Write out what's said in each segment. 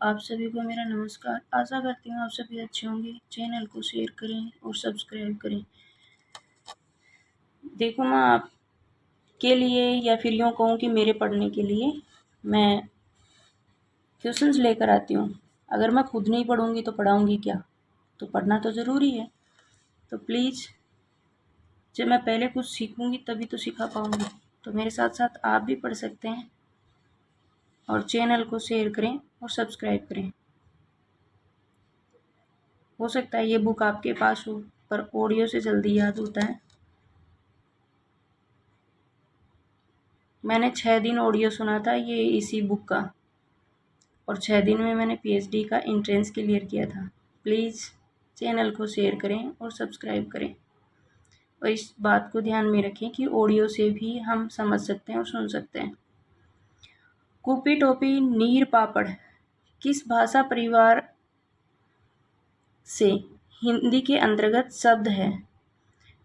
आप सभी को मेरा नमस्कार। आशा करती हूँ आप सभी अच्छे होंगे। चैनल को शेयर करें और सब्सक्राइब करें। देखो, मैं आपके लिए या फिर यूँ कहूँ कि मेरे पढ़ने के लिए मैं क्वेश्चंस लेकर आती हूँ। अगर मैं खुद नहीं पढ़ूँगी तो पढ़ाऊँगी क्या? तो पढ़ना तो ज़रूरी है। तो प्लीज़, जब मैं पहले कुछ सीखूँगी तभी तो सिखा पाऊँगी। तो मेरे साथ साथ आप भी पढ़ सकते हैं और चैनल को शेयर करें और सब्सक्राइब करें। हो सकता है ये बुक आपके पास हो, पर ऑडियो से जल्दी याद होता है। मैंने 6 दिन ऑडियो सुना था ये इसी बुक का, और 6 दिन में मैंने पीएचडी का एंट्रेंस क्लियर किया था। प्लीज़ चैनल को शेयर करें और सब्सक्राइब करें, और इस बात को ध्यान में रखें कि ऑडियो से भी हम समझ सकते हैं और सुन सकते हैं। कुपी टोपी नीर पापड़ किस भाषा परिवार से हिंदी के अंतर्गत शब्द है?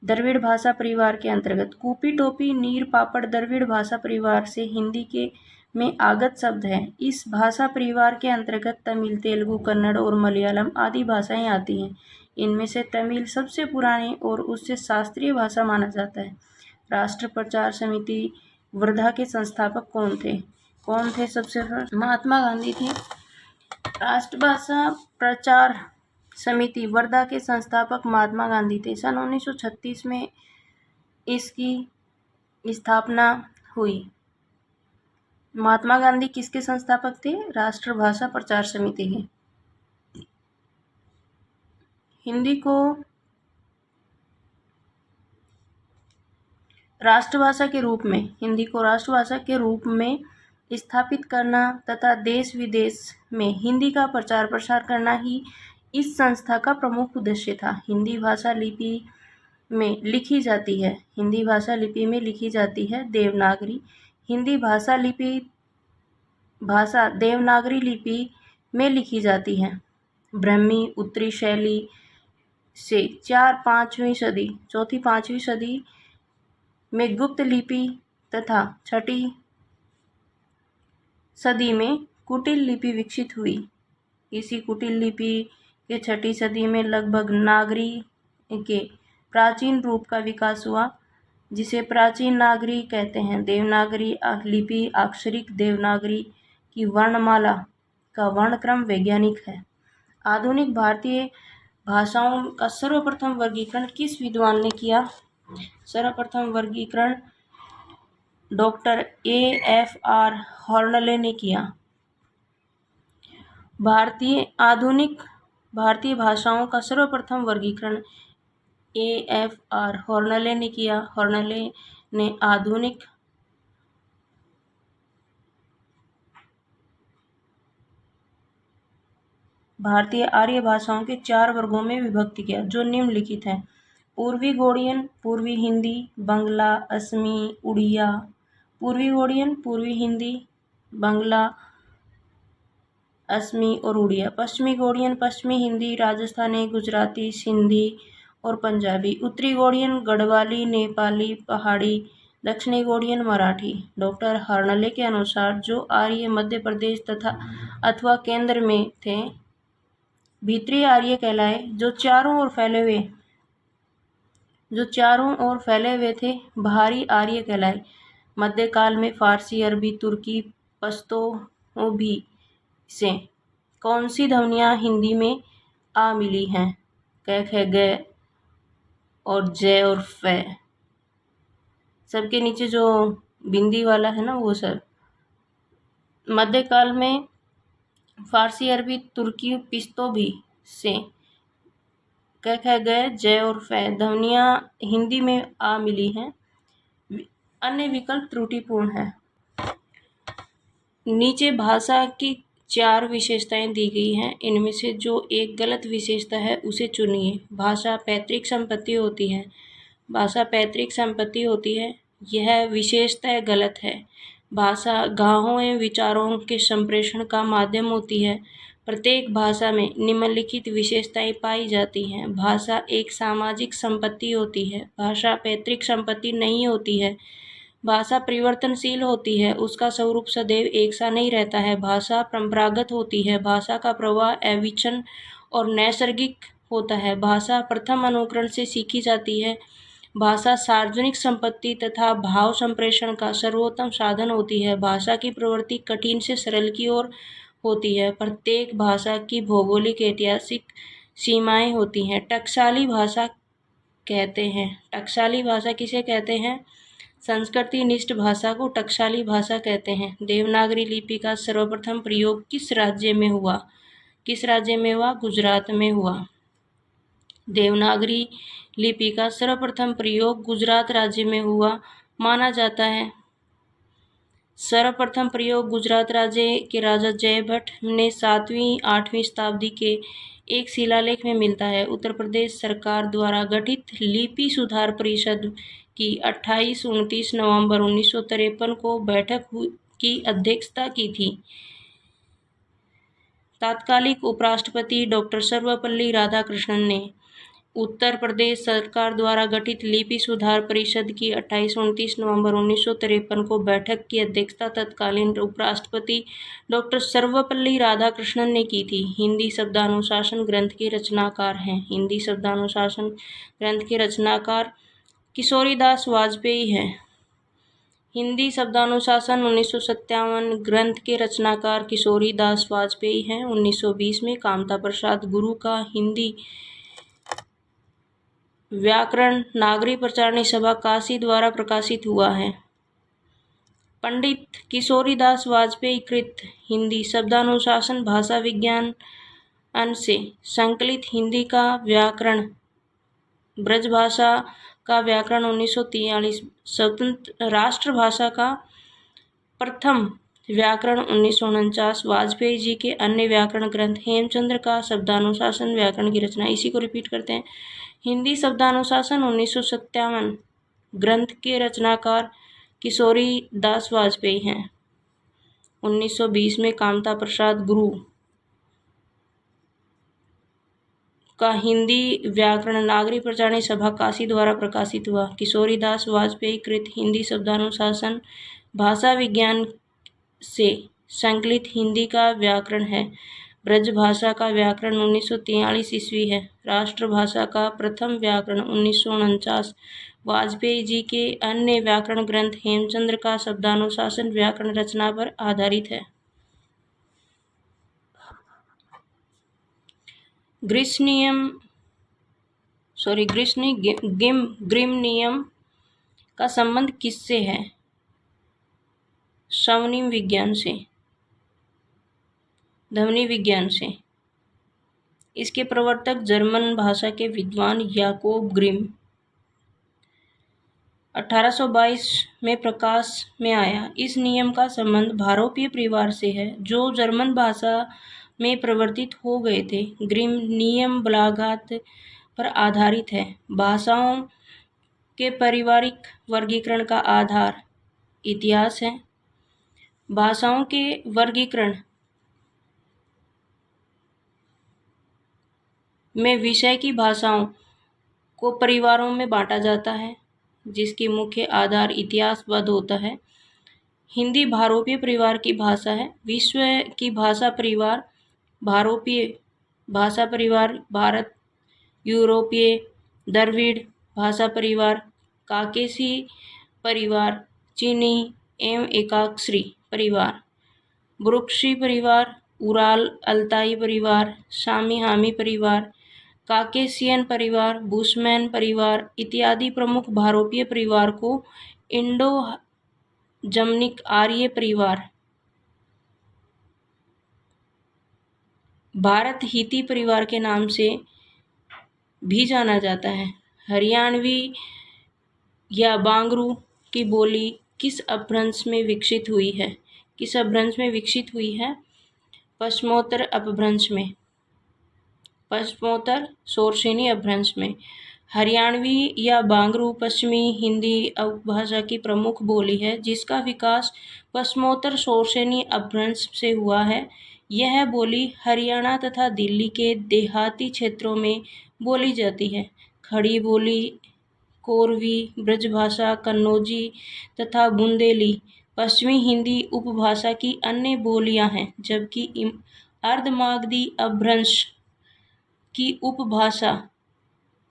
द्रविड़ भाषा परिवार के अंतर्गत। कुपी टोपी नीर पापड़ द्रविड़ भाषा परिवार से हिंदी के में आगत शब्द है। इस भाषा परिवार के अंतर्गत तमिल, तेलुगु, कन्नड़ और मलयालम आदि भाषाएं आती हैं। इनमें से तमिल सबसे पुरानी और उससे शास्त्रीय भाषा माना जाता है। राष्ट्र प्रचार समिति वर्धा के संस्थापक कौन थे? कौन थे सबसे पहले? महात्मा गांधी थे। राष्ट्रभाषा प्रचार समिति वर्धा के संस्थापक महात्मा गांधी थे। सन 1936 में इसकी स्थापना हुई। महात्मा गांधी किसके संस्थापक थे? राष्ट्रभाषा प्रचार समिति के। हिंदी को राष्ट्रभाषा के रूप में स्थापित करना तथा देश विदेश में हिंदी का प्रचार प्रसार करना ही इस संस्था का प्रमुख उद्देश्य था। हिंदी भाषा लिपि में लिखी जाती है देवनागरी। हिंदी भाषा देवनागरी लिपि में लिखी जाती है। ब्राह्मी उत्तरी शैली से 4-5वीं सदी में गुप्त लिपि तथा 6ठी सदी में कुटिल लिपि विकसित हुई। इसी कुटिल लिपि के 6ठी सदी में लगभग नागरी के प्राचीन रूप का विकास हुआ, जिसे प्राचीन नागरी कहते हैं। देवनागरी लिपि अक्षरिक देवनागरी की वर्णमाला का वर्णक्रम वैज्ञानिक है। आधुनिक भारतीय भाषाओं का सर्वप्रथम वर्गीकरण किस विद्वान ने किया? सर्वप्रथम वर्गीकरण डॉक्टर A.F.R. हॉर्नले ने किया। भारतीय भाषाओं का सर्वप्रथम वर्गीकरण A.F.R. हॉर्नले ने किया। हॉर्नले ने आधुनिक भारतीय आर्य भाषाओं के 4 वर्गों में विभक्त किया, जो निम्नलिखित हैं। पूर्वी गौड़ियन, पूर्वी हिंदी, बंगला, असमी, उड़िया। पूर्वी गौड़ियन, पूर्वी हिंदी, बंगला, असमी और उड़िया। पश्चिमी गौड़ियन, पश्चिमी हिंदी, राजस्थानी, गुजराती, सिंधी और पंजाबी। उत्तरी गौड़ियन, गढ़वाली, नेपाली, पहाड़ी। दक्षिणी गौड़ियन, मराठी। डॉक्टर हॉर्नले के अनुसार जो आर्य मध्य प्रदेश तथा अथवा केंद्र में थे, भीतरी आर्य कहलाए। जो चारों ओर फैले हुए थे, बाहरी आर्य कहलाए। मध्यकाल में फारसी, अरबी, तुर्की, पश्तो भी से कौन सी ध्वनियाँ हिंदी में आ मिली हैं? क, ख, ग और ज और फ। सबके नीचे जो बिंदी वाला है ना, वो सब। मध्यकाल में फारसी, अरबी, तुर्की, पश्तो भी से क, ख, ग, ज और फ ध्वनियाँ हिंदी में आ मिली हैं। अन्य विकल्प त्रुटिपूर्ण है। नीचे भाषा की 4 विशेषताएं दी गई हैं। इनमें से जो एक गलत विशेषता है उसे चुनिए। भाषा पैतृक संपत्ति होती है। यह विशेषता गलत है। भाषा गाहों एवं विचारों के संप्रेषण का माध्यम होती है। प्रत्येक भाषा में निम्नलिखित विशेषताएं पाई जाती हैं। भाषा एक सामाजिक संपत्ति होती है। भाषा पैतृक संपत्ति नहीं होती है। भाषा परिवर्तनशील होती है, उसका स्वरूप सदैव एक सा नहीं रहता है। भाषा परंपरागत होती है, भाषा का प्रवाह अविच्छिन्न और नैसर्गिक होता है। भाषा प्रथम अनुकरण से सीखी जाती है। भाषा सार्वजनिक संपत्ति तथा भाव संप्रेषण का सर्वोत्तम साधन होती है। भाषा की प्रवृत्ति कठिन से सरल की ओर होती है। प्रत्येक भाषा की भौगोलिक ऐतिहासिक सीमाएं होती हैं। टकसाली भाषा कहते हैं। टकसाली भाषा किसे कहते हैं? संस्कृति निष्ठ भाषा को टकसाली भाषा कहते हैं। देवनागरी लिपि का सर्वप्रथम प्रयोग किस राज्य में हुआ? किस राज्य में हुआ? गुजरात में हुआ। देवनागरी लिपि का सर्वप्रथम प्रयोग गुजरात राज्य में हुआ माना जाता है। सर्वप्रथम प्रयोग गुजरात राज्य के राजा जयभट्ट ने 7वीं-8वीं शताब्दी के एक शिलालेख में मिलता है। उत्तर प्रदेश सरकार द्वारा गठित लिपि सुधार परिषद की 28-29 नवंबर 1953 को बैठक की अध्यक्षता की थी। तत्कालीन उपराष्ट्रपति डॉक्टर सर्वपल्ली राधाकृष्णन ने उत्तर प्रदेश सरकार द्वारा गठित लिपि सुधार परिषद की 28-29 नवंबर 1953 को बैठक की अध्यक्षता तत्कालीन उपराष्ट्रपति डॉक्टर सर्वपल्ली राधाकृष्णन ने की थी। हिंदी शब्दानुशासन ग्रंथ के रचनाकार हैं। हिंदी शब्दानुशासन ग्रंथ के रचनाकार किशोरीदास वाजपेयी हैं। हिंदी शब्दानुशासन 1957 ग्रंथ के रचनाकार किशोरीदास वाजपेयी हैं। 1920 में कामता प्रसाद गुरु का हिंदी व्याकरण नागरी प्रचारणी सभा काशी द्वारा प्रकाशित हुआ है। पंडित किशोरीदास वाजपेयी कृत हिंदी शब्दानुशासन भाषा विज्ञान से संकलित हिंदी का व्याकरण ब्रजभाषा का व्याकरण 1943 स्वतंत्र राष्ट्रभाषा का प्रथम व्याकरण 1949 वाजपेयी जी के अन्य व्याकरण ग्रंथ हेमचंद्र का शब्दानुशासन व्याकरण की रचना। इसी को रिपीट करते हैं। हिंदी शब्दानुशासन 1957 ग्रंथ के रचनाकार किशोरीदास वाजपेयी हैं। 1920 में कामता प्रसाद गुरु का हिंदी व्याकरण नागरी प्रचारणी सभा काशी द्वारा प्रकाशित हुआ। किशोरीदास वाजपेयी कृत हिंदी शब्दानुशासन भाषा विज्ञान से संकलित हिंदी का व्याकरण है। ब्रजभाषा का व्याकरण 1943 ईस्वी है। राष्ट्रभाषा का प्रथम व्याकरण 1949। वाजपेयी जी के अन्य व्याकरण ग्रंथ हेमचंद्र का शब्दानुशासन व्याकरण रचना पर आधारित है। ग्रिम नियम का संबंध किससे है? स्वनिम विज्ञान से, ध्वनि विज्ञान से। इसके प्रवर्तक जर्मन भाषा के विद्वान याकोब ग्रिम। 1822 में प्रकाश में आया। इस नियम का संबंध भारोपीय परिवार से है जो जर्मन भाषा में प्रवर्तित हो गए थे। ग्रिम नियम बलाघात पर आधारित है। भाषाओं के पारिवारिक वर्गीकरण का आधार इतिहास है। भाषाओं के वर्गीकरण में विषय की भाषाओं को परिवारों में बांटा जाता है जिसकी मुख्य आधार इतिहासवाद होता है। हिंदी भारोपीय परिवार की भाषा है। विश्व की भाषा परिवार भारोपीय भाषा परिवार भारत, यूरोपीय द्रविड़ भाषा परिवार, काकेशी परिवार, चीनी एवं एकाक्षरी परिवार, ब्रुक्सी परिवार, उराल अल्ताई परिवार, सामी हामी परिवार, काकेशियन परिवार, बुशमैन परिवार इत्यादि प्रमुख भारोपीय परिवार को इंडो जमनिक आर्य परिवार, भारत हिती परिवार के नाम से भी जाना जाता है। हरियाणवी या बांगरू की बोली किस अपभ्रंश में विकसित हुई है? किस अपभ्रंश में विकसित हुई है? पश्चिमोत्तर अपभ्रंश में, पश्चिमोत्तर शोरसेनी अपभ्रंश में। हरियाणवी या बांगरू पश्चिमी हिंदी उपभाषा की प्रमुख बोली है जिसका विकास पश्चिमोत्तर शोरसेनी अपभ्रंश से हुआ है। यह बोली हरियाणा तथा दिल्ली के देहाती क्षेत्रों में बोली जाती है। खड़ी बोली कोरवी, ब्रजभाषा, कन्नौजी तथा बुंदेली पश्चिमी हिंदी उपभाषा की अन्य बोलियां हैं, जबकि अर्धमागधी अपभ्रंश की उपभाषा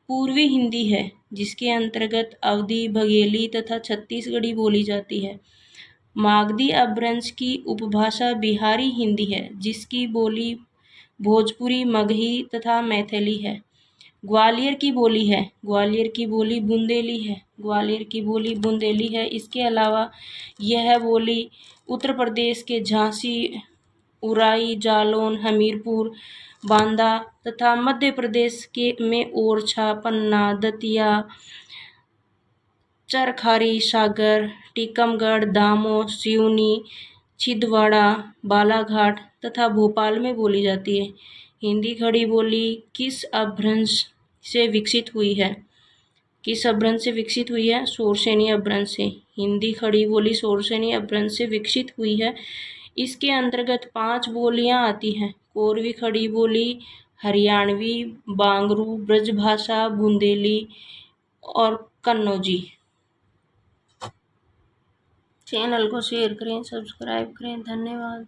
पूर्वी हिंदी है, जिसके अंतर्गत अवधी, बघेली तथा छत्तीसगढ़ी बोली जाती है। मागधी अपभ्रंश की उपभाषा बिहारी हिंदी है, जिसकी बोली भोजपुरी, मगही तथा मैथिली है। ग्वालियर की बोली है, ग्वालियर की बोली बुंदेली है, ग्वालियर की बोली बुंदेली है। इसके अलावा यह बोली उत्तर प्रदेश के झांसी, उराई, जालौन, हमीरपुर, बांदा तथा मध्य प्रदेश के में ओरछा, पन्ना, दतिया, चरखारी, सागर, टीकमगढ़, दामोह, सिवनी, छिंदवाड़ा, बालाघाट तथा भोपाल में बोली जाती है। हिंदी खड़ी बोली किस अपभ्रंश से विकसित हुई है? किस अपभ्रंश से विकसित हुई है? शोरसेनी अपभ्रंश से। हिंदी खड़ी बोली शोरसेनी अपभ्रंश से विकसित हुई है। इसके अंतर्गत 5 बोलियां आती हैं: कोरवी खड़ी बोली, हरियाणवी, बांगरू, ब्रजभाषा, बुंदेली और कन्नौजी। चैनल को शेयर करें, सब्सक्राइब करें। धन्यवाद।